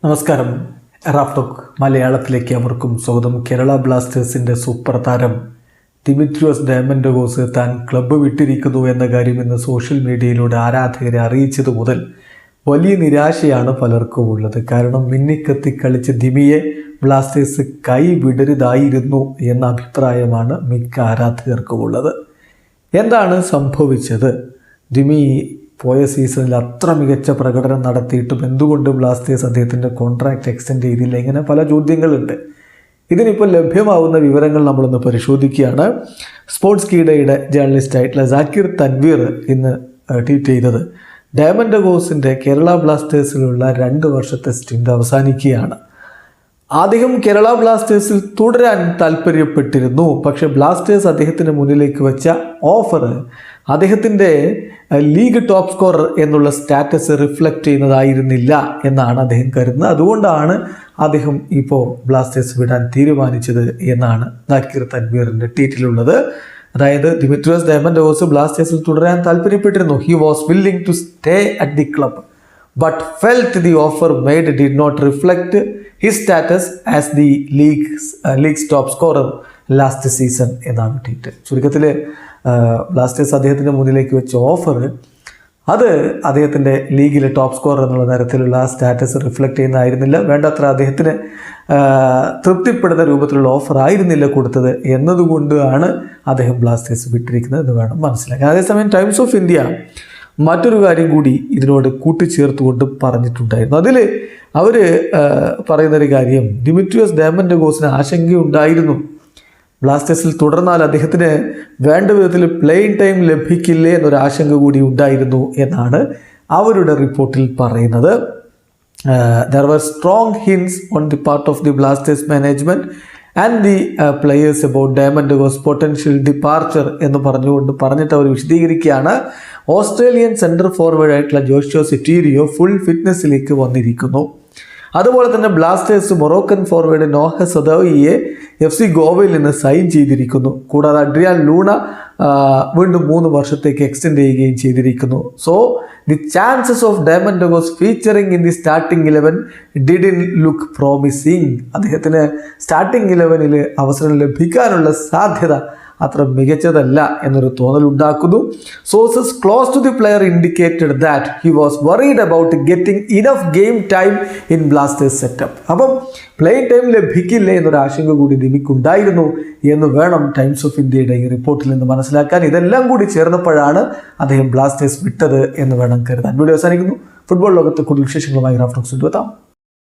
നമസ്കാരം. റാഫ്ടോക്ക് മലയാളത്തിലേക്ക് അവർക്കും സ്വാഗതം. കേരള ബ്ലാസ്റ്റേഴ്സിൻ്റെ സൂപ്പർ താരം ദിമിത്രിയോസ് ഡയമൻഡോസ് താൻ ക്ലബ്ബ് വിട്ടിരിക്കുന്നു എന്ന കാര്യം ഇന്ന് സോഷ്യൽ മീഡിയയിലൂടെ ആരാധകരെ അറിയിച്ചതു മുതൽ വലിയ നിരാശയാണ് പലർക്കും ഉള്ളത്. കാരണം മിന്നിക്കത്തി കളിച്ച് ദിമിയെ ബ്ലാസ്റ്റേഴ്സ് കൈവിടരുതായിരുന്നു എന്ന അഭിപ്രായമാണ് മിക്ക ആരാധകർക്കും ഉള്ളത്. എന്താണ് സംഭവിച്ചത്? ദിമി പോയ സീസണിൽ അത്ര മികച്ച പ്രകടനം നടത്തിയിട്ടും എന്തുകൊണ്ട് ബ്ലാസ്റ്റേഴ്സ് അദ്ദേഹത്തിൻ്റെ കോൺട്രാക്റ്റ് എക്സ്റ്റെൻഡ് ചെയ്തില്ല? ഇങ്ങനെ പല ചോദ്യങ്ങളുണ്ട്. ഇതിനിപ്പോൾ ലഭ്യമാവുന്ന വിവരങ്ങൾ നമ്മളൊന്ന് പരിശോധിക്കുകയാണ്. സ്പോർട്സ് കീടയുടെ ജേർണലിസ്റ്റായിട്ടുള്ള സാക്കിർ തൻവീർ ഇന്ന് ട്വീറ്റ് ചെയ്തത്, ഡയമൻഡോസിൻ്റെ കേരള ബ്ലാസ്റ്റേഴ്സിലുള്ള 2 വർഷത്തെ സ്റ്റിൻഡ് അവസാനിക്കുകയാണ്. അദ്ദേഹം കേരള ബ്ലാസ്റ്റേഴ്സിൽ തുടരാൻ താല്പര്യപ്പെട്ടിരുന്നു. പക്ഷേ ബ്ലാസ്റ്റേഴ്സ് അദ്ദേഹത്തിന് മുന്നിലേക്ക് വെച്ച ഓഫർ അദ്ദേഹത്തിൻ്റെ ലീഗ് ടോപ്പ് സ്കോറർ എന്നുള്ള സ്റ്റാറ്റസ് റിഫ്ലക്റ്റ് ചെയ്യുന്നതായിരുന്നില്ല എന്നാണ് അദ്ദേഹം കരുതുന്നത്. അതുകൊണ്ടാണ് അദ്ദേഹം ഇപ്പോൾ ബ്ലാസ്റ്റേഴ്സ് വിടാൻ തീരുമാനിച്ചത് എന്നാണ് സാക്കിർ തൻവീറിൻ്റെ ട്വീറ്റിലുള്ളത്. അതായത് ദിമിത്രിയോസ് ഡയമൻഡോസ് ബ്ലാസ്റ്റേഴ്സിൽ തുടരാൻ താല്പര്യപ്പെട്ടിരുന്നു. He was willing to stay at the club but felt the offer made did not reflect his status as the league's top scorer last season എന്നാണ് ട്വീറ്റ്. ചുരുക്കത്തിൽ ബ്ലാസ്റ്റേഴ്സ് അദ്ദേഹത്തിൻ്റെ മുന്നിലേക്ക് വെച്ച ഓഫർ അത് അദ്ദേഹത്തിൻ്റെ ലീഗിലെ ടോപ്പ് സ്കോറർ എന്നുള്ള തരത്തിലുള്ള സ്റ്റാറ്റസ് റിഫ്ലക്റ്റ് ചെയ്യുന്നതായിരുന്നില്ല. വേണ്ടത്ര അദ്ദേഹത്തിന് തൃപ്തിപ്പെടുന്ന രൂപത്തിലുള്ള ഓഫർ ആയിരുന്നില്ല കൊടുത്തത് എന്നതുകൊണ്ടാണ് അദ്ദേഹം ബ്ലാസ്റ്റേഴ്സ് വിട്ടിരിക്കുന്നത് എന്ന് വേണം മനസ്സിലാക്കാൻ. അതേസമയം ടൈംസ് ഓഫ് ഇന്ത്യ മറ്റൊരു കാര്യം കൂടി ഇതിനോട് കൂട്ടിച്ചേർത്തുകൊണ്ട് പറഞ്ഞിട്ടുണ്ടായിരുന്നു. അതിൽ അവർ പറയുന്നൊരു കാര്യം, ദിമിത്രിയോസ് ഡയമൻഡോസിന് ആശങ്കയുണ്ടായിരുന്നു ബ്ലാസ്റ്റേഴ്സിൽ തുടർന്നാൽ അദ്ദേഹത്തിന് വേണ്ട വിധത്തിൽ പ്ലേയിങ് ടൈം ലഭിക്കില്ലേ എന്നൊരു ആശങ്ക കൂടി ഉണ്ടായിരുന്നു എന്നാണ് അവരുടെ റിപ്പോർട്ടിൽ പറയുന്നത്. There were strong hints on the part of the Blasters management and the players about Diamandogos potential departure എന്ന് പറഞ്ഞിട്ട് അവർ വിശദീകരിക്കുകയാണ്. ഓസ്ട്രേലിയൻ സെൻറ്റർ ഫോർവേഡ് ആയിട്ടുള്ള ജോഷോ സെറ്റീരിയോ ഫുൾ ഫിറ്റ്നസ്സിലേക്ക് വന്നിരിക്കുന്നു. അതുപോലെ തന്നെ ബ്ലാസ്റ്റേഴ്സ് മൊറോക്കൻ ഫോർവേഡ് നോഹ സദോയിയെ FC ഗോവയിൽ നിന്ന് സൈൻ ചെയ്തിരിക്കുന്നു. കൂടാതെ അഡ്രിയാൻ ലൂണ വീണ്ടും 3 വർഷത്തേക്ക് എക്സ്റ്റെൻഡ് ചെയ്യുകയും ചെയ്തിരിക്കുന്നു. So the chances of Diamantakos featuring in the starting 11 didn't look promising. അദ്ദേഹത്തിന് സ്റ്റാർട്ടിംഗ് 11 അവസരം ലഭിക്കാനുള്ള സാധ്യത അത്ര മികച്ചതല്ല എന്നൊരു തോന്നലുണ്ടാക്കുന്നു. Sources close to the player indicated that he was worried about getting enough game time in Blasters setup. അപ്പം playing time ലഭിക്കില്ലേ എന്നൊരു ആശങ്ക കൂടി ദിമിക്കുണ്ടായിരുന്നു എന്ന് വേണം ടൈംസ് ഓഫ് ഇന്ത്യയുടെ ഈ റിപ്പോർട്ടിൽ നിന്ന് മനസ്സിലാക്കാൻ. ഇതെല്ലാം കൂടി ചേർന്നപ്പോഴാണ് അദ്ദേഹം ബ്ലാസ്റ്റേഴ്സ് വിട്ടത് എന്ന് വേണം കരുതാൻ. വീഡിയോ അവസാനിക്കുന്നു. ഫുട്ബോൾ ലോകത്തെ കൂടുതൽ വിശേഷങ്ങളുമായി റാഫ്ടോക്സ് എത്താം.